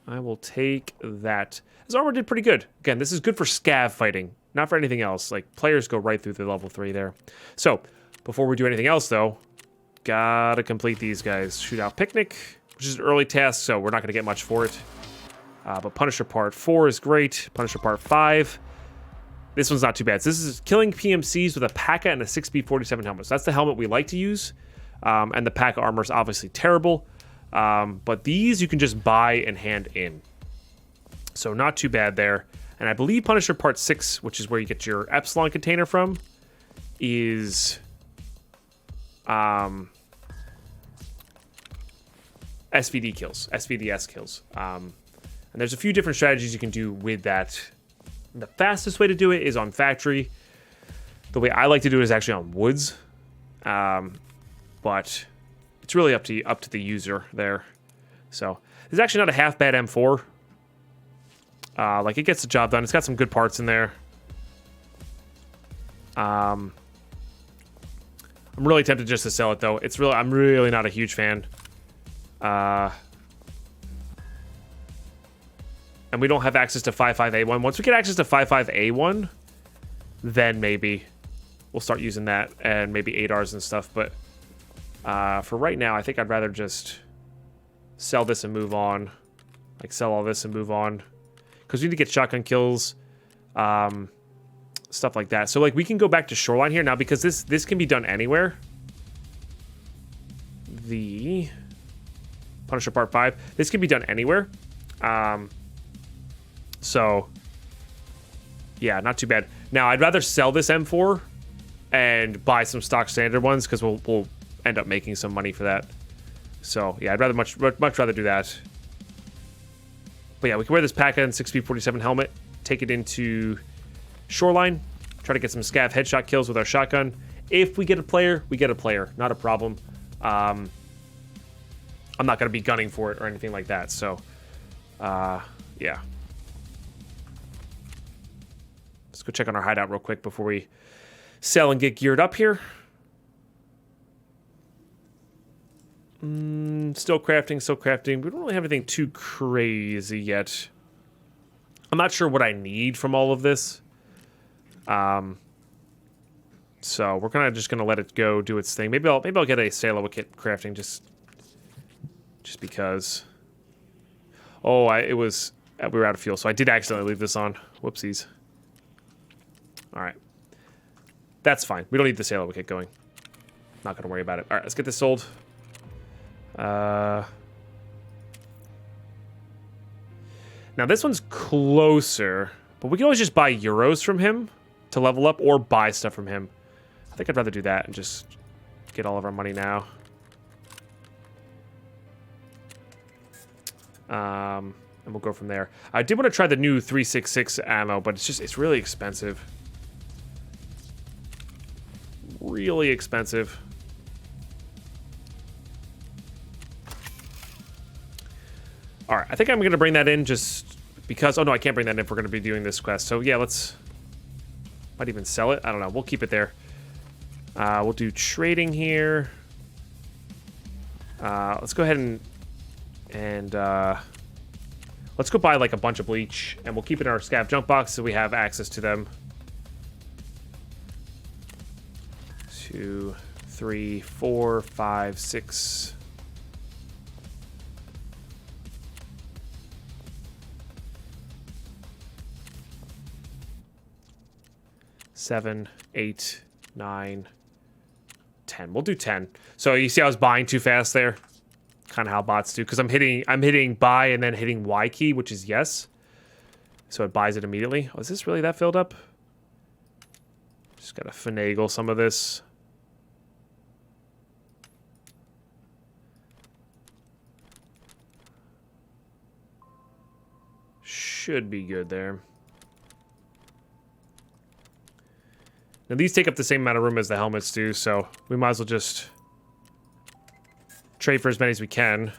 Speaker 1: I will take that. His armor did pretty good. Again, this is good for scav fighting, not for anything else. Like, players go right through the level 3 there. So, before we do anything else, though, gotta complete these guys. Shootout Picnic, which is an early task, so we're not gonna get much for it. But Punisher Part 4 is great. Punisher Part 5. This one's not too bad. So this is killing PMCs with a P.A.C.A. and a 6B47 helmet. So that's the helmet we like to use. And the P.A.C.A. armor is obviously terrible. But these you can just buy and hand in. So not too bad there. And I believe Punisher Part 6, which is where you get your Epsilon container from, is SVD kills, SVDS kills. And there's a few different strategies you can do with that. The fastest way to do it is on factory. The way I like to do it is actually on woods. But it's really up to the user there. So it's actually not a half bad M4. Like, it gets the job done. It's got some good parts in there. I'm really tempted just to sell it though. I'm really not a huge fan. And we don't have access to 55A1. Once we get access to 55A1, then maybe we'll start using that and maybe ADARs and stuff. But for right now, I think I'd rather just sell this and move on. Like, sell all this and move on. Because we need to get shotgun kills. Stuff like that. So, like, we can go back to Shoreline here now because this can be done anywhere. The Punisher Part 5. This can be done anywhere. So, yeah, not too bad. Now, I'd rather sell this M4 and buy some stock standard ones because we'll end up making some money for that. So, yeah, I'd rather much rather do that. But yeah, we can wear this Paca and 6P47 helmet, take it into Shoreline, try to get some scav headshot kills with our shotgun. If we get a player, we get a player. Not a problem. I'm not going to be gunning for it or anything like that. So, yeah. Let's go check on our hideout real quick before we sell and get geared up here. Still crafting. We don't really have anything too crazy yet. I'm not sure what I need from all of this. So we're kind of just gonna let it go, do its thing. Maybe I'll get a Salo kit crafting just because. Oh, we were out of fuel, so I did accidentally leave this on. Whoopsies. All right, that's fine. We don't need the Salo kit going. Not gonna worry about it. All right, let's get this sold. Now this one's closer, but we can always just buy euros from him to level up or buy stuff from him. I think I'd rather do that and just get all of our money now. And we'll go from there. I did want to try the new 366 ammo, but it's really expensive. Really expensive. All right, I think I'm going to bring that in just because... Oh, no, I can't bring that in if we're going to be doing this quest. So, yeah, might even sell it. I don't know. We'll keep it there. We'll do trading here. Let's go ahead and let's go buy, like, a bunch of bleach, and we'll keep it in our scav junk box so we have access to them. 2, 3, 4, 5, 6... 7, 8, 9, 10. We'll do 10. So you see I was buying too fast there? Kind of how bots do. Because I'm hitting buy and then hitting Y key, which is yes. So it buys it immediately. Oh, is this really that filled up? Just gotta finagle some of this. Should be good there. Now, these take up the same amount of room as the helmets do, so we might as well just trade for as many as we can.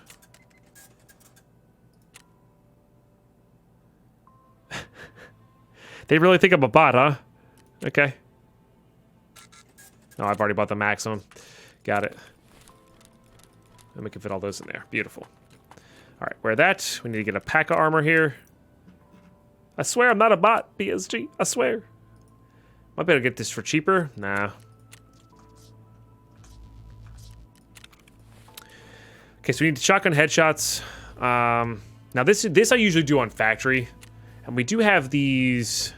Speaker 1: They really think I'm a bot, huh? Okay. Oh, I've already bought the maximum. Got it. And we can fit all those in there. Beautiful. All right, wear that. We need to get a pack of armor here. I swear I'm not a bot, BSG. I swear. I better get this for cheaper. Nah. Okay, so we need shotgun headshots. Now this I usually do on factory, and we do have these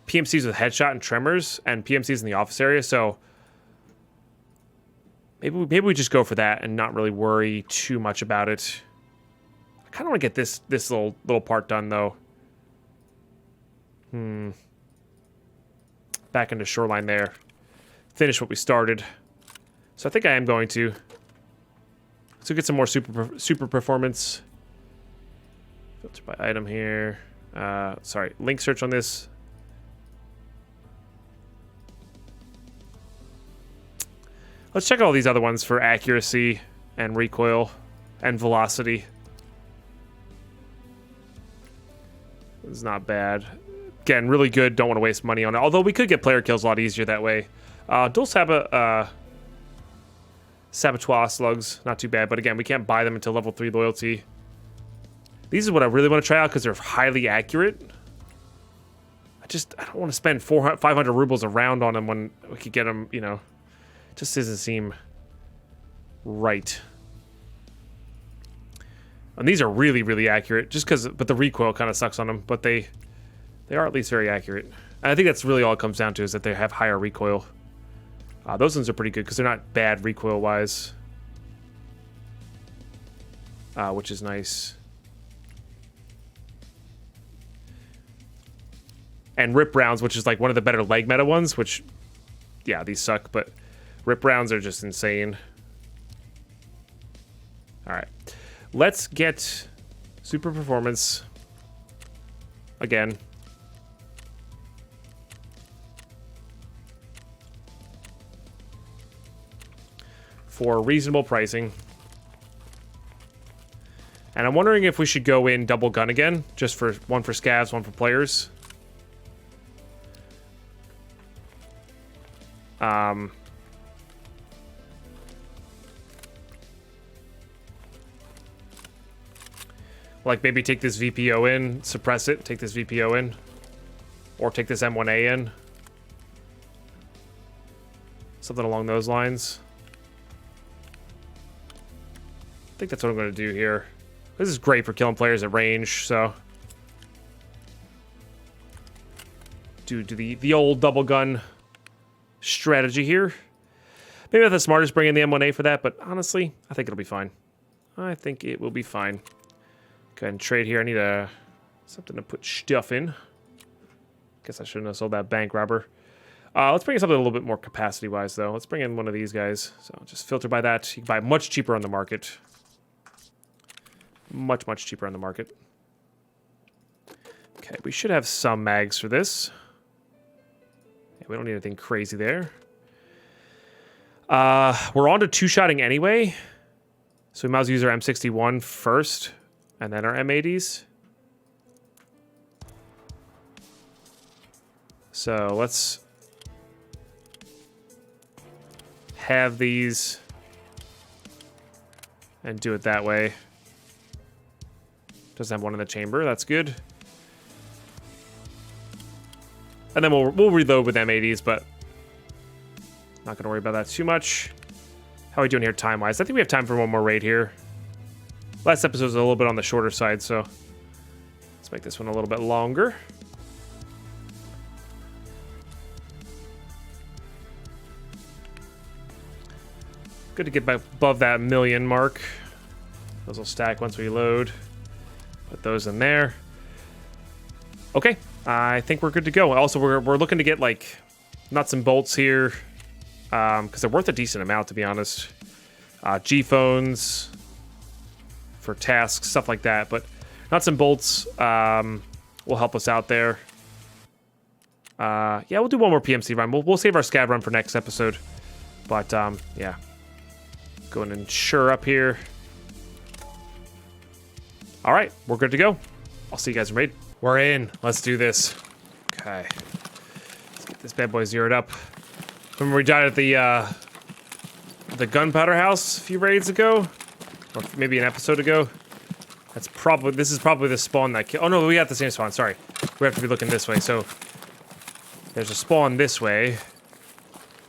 Speaker 1: PMCs with headshot and tremors, and PMCs in the office area. So maybe we just go for that and not really worry too much about it. I kind of want to get this little part done though. Back into Shoreline there. Finish what we started. So I think I am going to. So get some more super performance. Filter by item here. Sorry, link search on this. Let's check all these other ones for accuracy and recoil and velocity. It's not bad. Again, really good. Don't want to waste money on it. Although we could get player kills a lot easier that way. Dual Saboteur slugs, not too bad. But again, we can't buy them until level 3 loyalty. These are what I really want to try out because they're highly accurate. I don't want to spend 500 rubles a round on them when we could get them, you know. Just doesn't seem right. And these are really, really accurate. But the recoil kind of sucks on them. But they are at least very accurate. And I think that's really all it comes down to is that they have higher recoil. Those ones are pretty good because they're not bad recoil-wise. Which is nice. And rip rounds, which is like one of the better leg meta ones, which, yeah, these suck, but rip rounds are just insane. All right. Let's get super performance again. For reasonable pricing. And I'm wondering if we should go in double gun again, just for one for scavs, one for players. Like maybe take this VPO in, suppress it, take this VPO in, or take this M1A in. Something along those lines. I think that's what I'm going to do here. This is great for killing players at range, so. Do the old double gun strategy here. Maybe not the smartest bringing the M1A for that, but honestly, I think it'll be fine. I think it will be fine. Go ahead and trade here. I need something to put stuff in. Guess I shouldn't have sold that bank robber. Let's bring in something a little bit more capacity-wise, though. Let's bring in one of these guys. So just filter by that. You can buy much cheaper on the market. Much, much cheaper on the market. Okay, we should have some mags for this. Yeah, we don't need anything crazy there. We're on to two-shotting anyway. So we might as well use our M61 first. And then our M80s. So let's have these and do it that way. Doesn't have one in the chamber. That's good. And then we'll reload with M80s, but not going to worry about that too much. How are we doing here time-wise? I think we have time for one more raid here. Last episode was a little bit on the shorter side, so let's make this one a little bit longer. Good to get back above that million mark. Those will stack once we load. Put those in there. Okay, I think we're good to go. Also, we're looking to get like nuts and bolts here because they're worth a decent amount, to be honest. G-phones for tasks, stuff like that, but nuts and bolts will help us out there. Yeah, we'll do one more PMC run. We'll save our scav run for next episode, but yeah, go and insure up here. All right, we're good to go. I'll see you guys in raid. We're in. Let's do this. Okay, let's get this bad boy zeroed up. Remember we died at the gunpowder house a few raids ago? Or maybe an episode ago. This is probably the spawn that oh no, we got the same spawn, sorry. We have to be looking this way, so there's a spawn this way.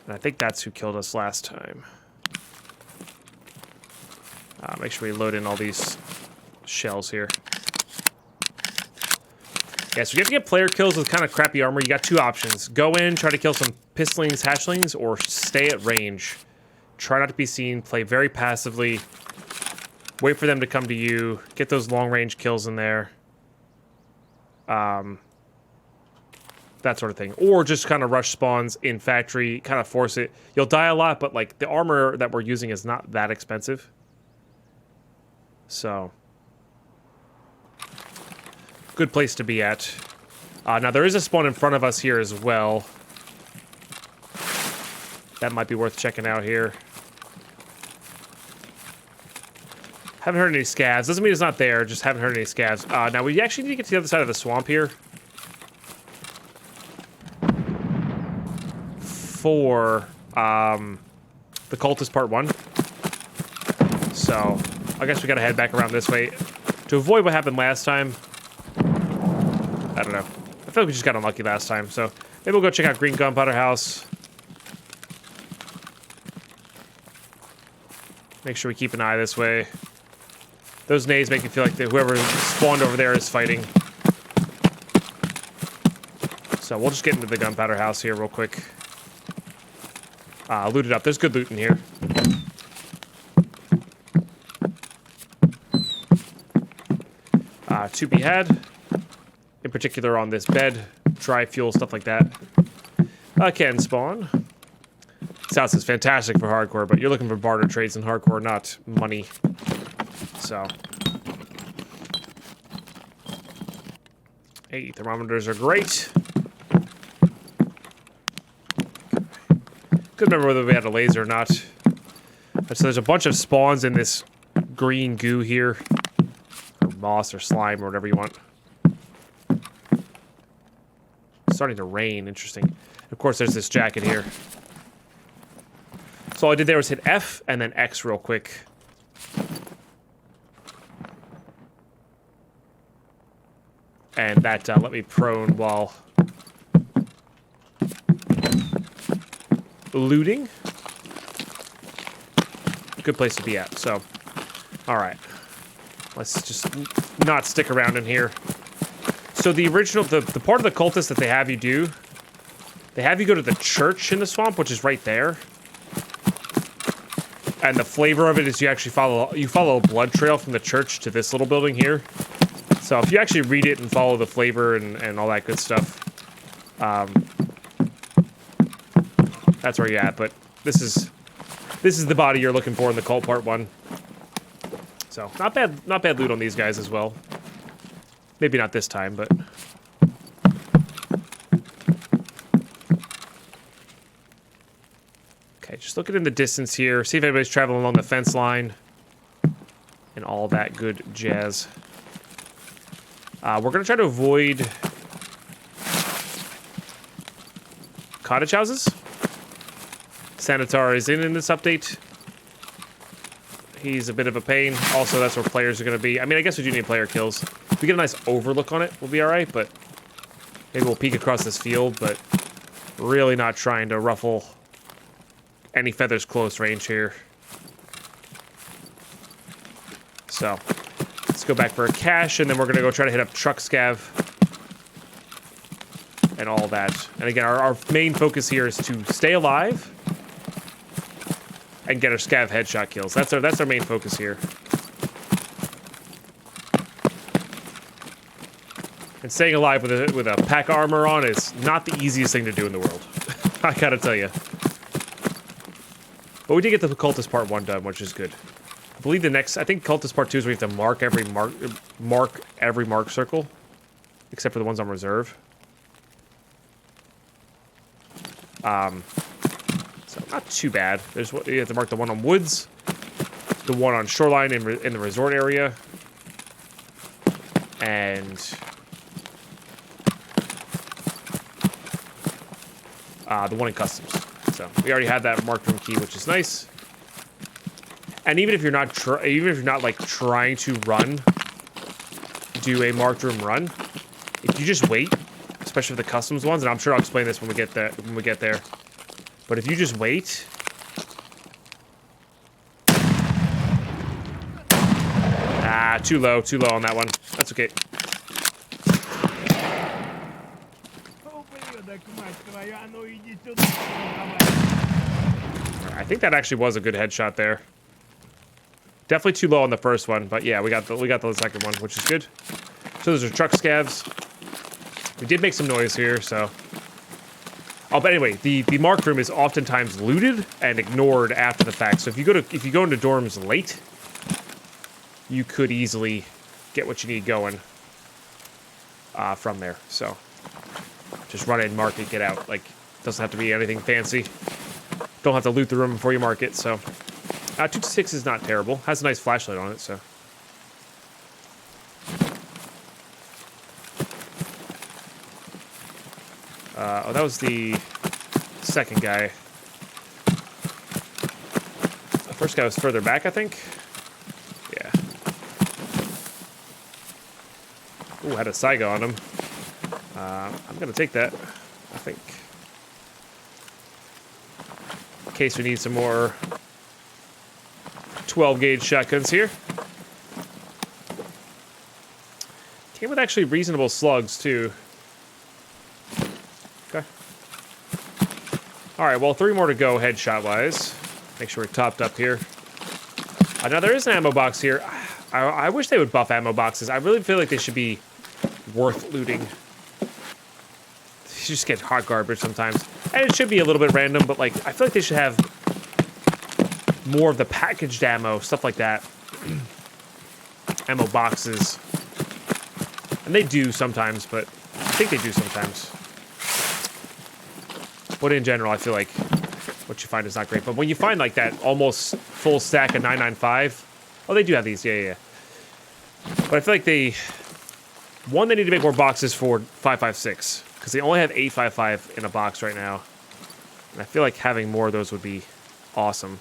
Speaker 1: And I think that's who killed us last time. Make sure we load in all these shells here. Yeah, so you have to get player kills with kind of crappy armor. You got two options. Go in, try to kill some pistlings, hatchlings, or stay at range. Try not to be seen, play very passively. Wait for them to come to you. Get those long-range kills in there. That sort of thing. Or just kind of rush spawns in factory, kind of force it. You'll die a lot, but like the armor that we're using is not that expensive. So, good place to be at. Now, there is a spawn in front of us here as well. That might be worth checking out here. Haven't heard any scavs. Doesn't mean it's not there, just haven't heard any scavs. Now, we actually need to get to the other side of the swamp here. For the Cultist Part 1. So, I guess we gotta head back around this way to avoid what happened last time. I don't know. I feel like we just got unlucky last time, so maybe we'll go check out Green Gunpowder House. Make sure we keep an eye this way. Those nades make me feel like that whoever spawned over there is fighting. So we'll just get into the Gunpowder House here real quick. Loot it up. There's good loot in here. To be had. In particular on this bed. Dry fuel, stuff like that. Can spawn. This house is fantastic for hardcore, but you're looking for barter trades in hardcore, not money. So. Hey, thermometers are great. Couldn't remember whether we had a laser or not. So there's a bunch of spawns in this green goo here. Or moss or slime or whatever you want. It's starting to rain, interesting. Of course, there's this jacket here. So all I did there was hit F and then X real quick. And that let me prone while looting. Good place to be at, so. Alright. Let's just not stick around in here. So the original, the part of the cultist that they have you do, they have you go to the church in the swamp, which is right there. And the flavor of it is you actually follow a blood trail from the church to this little building here. So if you actually read it and follow the flavor and all that good stuff, that's where you're at. But this is the body you're looking for in the cult part 1. So not bad loot on these guys as well. Maybe not this time, but okay. Just looking in the distance here, see if anybody's traveling along the fence line and all that good jazz. We're gonna try to avoid cottage houses. Sanitar is in this update. He's a bit of a pain. Also, that's where players are gonna be. I mean, I guess we do need player kills. If we get a nice overlook on it, we'll be all right. But maybe we'll peek across this field. But really not trying to ruffle any feathers close range here. So. Let's go back for a cache, and then we're going to go try to hit up truck scav and all that. And again, our main focus here is to stay alive and get our scav headshot kills. That's our main focus here. And staying alive with a pack of armor on is not the easiest thing to do in the world. I gotta tell you. But we did get the Cultist Part 1 done, which is good. I believe the next, I think Cultist Part 2 is where we have to mark every mark circle, except for the ones on reserve. So not too bad. There's what you have to mark: the one on woods, the one on shoreline in the resort area, and the one in customs. So we already have that marked room key, which is nice. And even if you're not like trying to do a marked room run, if you just wait, especially for the customs ones, and I'm sure I'll explain this when we get there. But if you just wait, too low on that one. That's okay. I think that actually was a good headshot there. Definitely too low on the first one, but yeah, we got the second one, which is good. So those are truck scavs. We did make some noise here, so. Oh, but anyway, the marked room is oftentimes looted and ignored after the fact. So if you go into dorms late, you could easily get what you need going from there. So just run in, mark it, get out. Like, doesn't have to be anything fancy. Don't have to loot the room before you mark it. So 226 is not terrible. Has a nice flashlight on it, so. Oh, that was the second guy. The first guy was further back, I think. Yeah. Ooh, had a Saiga on him. I'm gonna take that, I think. In case we need some more 12 gauge shotguns here. Came with actually reasonable slugs, too. Okay. Alright, well, 3 more to go headshot-wise. Make sure we're topped up here. Now, there is an ammo box here. I wish they would buff ammo boxes. I really feel like they should be worth looting. You just get hot garbage sometimes. And it should be a little bit random, but, like, I feel like they should have more of the packaged ammo, stuff like that. Ammo boxes. And they do sometimes, but I think they do sometimes. But in general, I feel like what you find is not great. But when you find like that almost full stack of 995, oh, they do have these, yeah. But I feel like they need to make more boxes for 556 because they only have 855 in a box right now, and I feel like having more of those would be awesome.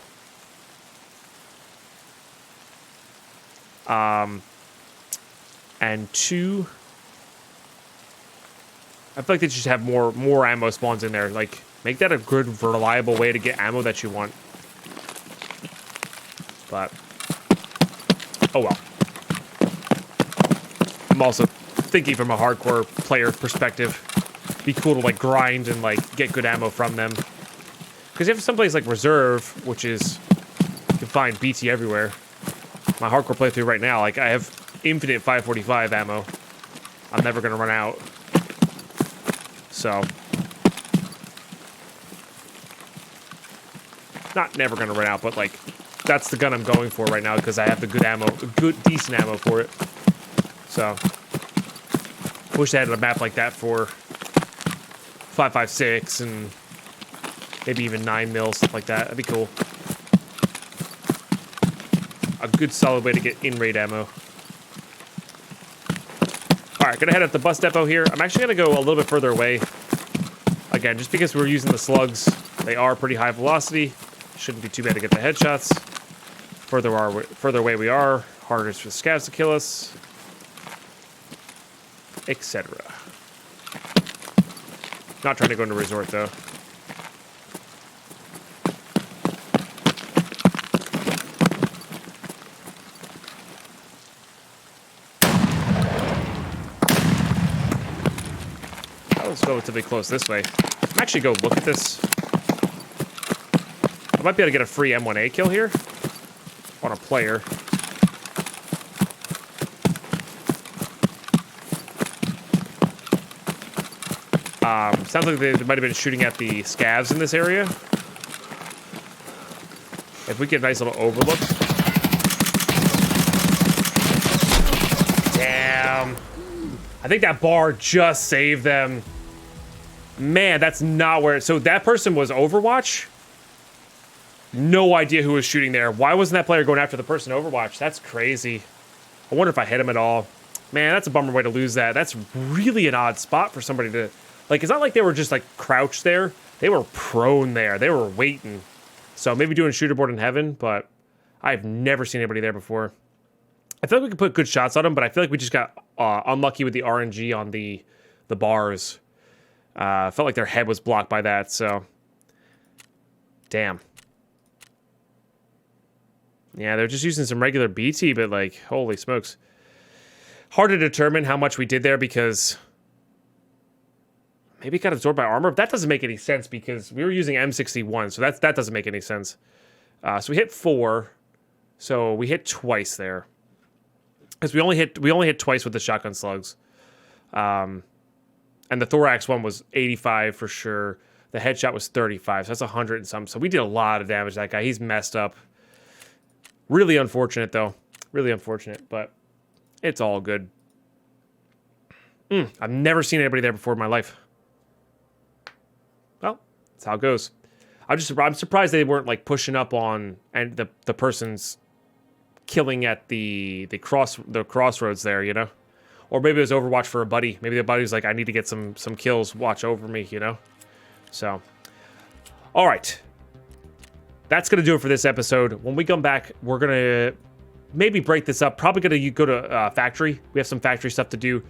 Speaker 1: And 2, I feel like they should have more ammo spawns in there. Like, make that a good, reliable way to get ammo that you want. But, oh well. I'm also thinking from a hardcore player perspective. Be cool to, like, grind and, like, get good ammo from them. Because you have someplace like Reserve, which is, you can find BT everywhere. My hardcore playthrough right now, like, I have infinite 545 ammo. I'm never going to run out. So, not never going to run out, but, like, that's the gun I'm going for right now because I have the good ammo, decent ammo for it. So, wish they had a map like that for 556 and maybe even 9mm, stuff like that. That'd be cool. A good solid way to get in-raid ammo. Alright, gonna head up the bus depot here. I'm actually gonna go a little bit further away. Again, just because we're using the slugs, they are pretty high velocity. Shouldn't be too bad to get the headshots. Further away we are, harder for the scavs to kill us, etc. Not trying to go into resort though. Let's go relatively close this way. I'm actually go look at this. I might be able to get a free M1A kill here on a player. Sounds like they might have been shooting at the scavs in this area. If we get a nice little overlook. Damn. I think that bar just saved them. Man, that's not where... So that person was Overwatch? No idea who was shooting there. Why wasn't that player going after the person Overwatch? That's crazy. I wonder if I hit him at all. Man, that's a bummer way to lose that. That's really an odd spot for somebody to... Like, it's not like they were just, like, crouched there. They were prone there. They were waiting. So maybe doing shooterboard in heaven, but I've never seen anybody there before. I feel like we could put good shots on them, but I feel like we just got unlucky with the RNG on the bars. Felt like their head was blocked by that, so... Damn. Yeah, they're just using some regular BT, but, like, holy smokes. Hard to determine how much we did there because... Maybe it got absorbed by armor. That doesn't make any sense because we were using M61, so that doesn't make any sense. So we hit 4, so we hit twice there. Because we only hit twice with the shotgun slugs. And the thorax one was 85 for sure. The headshot was 35, so that's 100 and some. So we did a lot of damage to that guy. He's messed up. Really unfortunate, though. Really unfortunate, but it's all good. I've never seen anybody there before in my life. Well, that's how it goes. I'm surprised they weren't like pushing up on and the person's killing at the crossroads there, you know? Or maybe it was Overwatch for a buddy. Maybe the buddy's like, I need to get some kills, watch over me, you know? So, all right. That's going to do it for this episode. When we come back, we're going to maybe break this up. Probably going to go to factory. We have some factory stuff to do.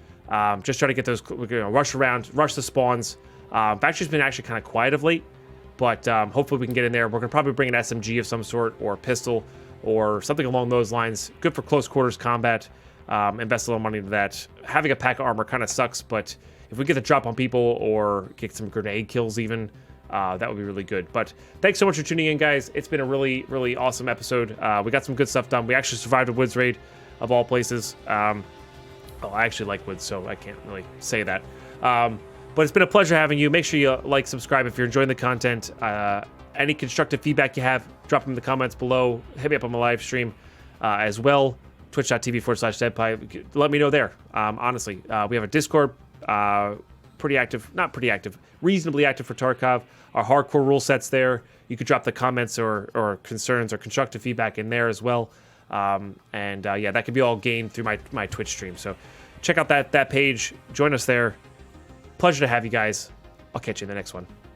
Speaker 1: Just try to get those, we're going to rush around, rush the spawns. Factory's been actually kind of quiet of late, but hopefully we can get in there. We're going to probably bring an SMG of some sort or a pistol or something along those lines. Good for close quarters combat. Invest a little money into that. Having a pack of armor kind of sucks, but if we get the drop on people or get some grenade kills even, that would be really good. But thanks so much for tuning in, guys. It's been a really, really awesome episode. We got some good stuff done. We actually survived a woods raid, of all places. Well, I actually like woods, so I can't really say that. But it's been a pleasure having you. Make sure you like, subscribe if you're enjoying the content. Any constructive feedback you have, drop them in the comments below. Hit me up on my live stream as well. Twitch.tv/deadpipe. Let me know there. Honestly, we have a Discord, pretty active, not pretty active, reasonably active for Tarkov. Our hardcore rule sets there. You could drop the comments or concerns or constructive feedback in there as well. Yeah, that can be all gained through my Twitch stream. So check out that page. Join us there. Pleasure to have you guys. I'll catch you in the next one.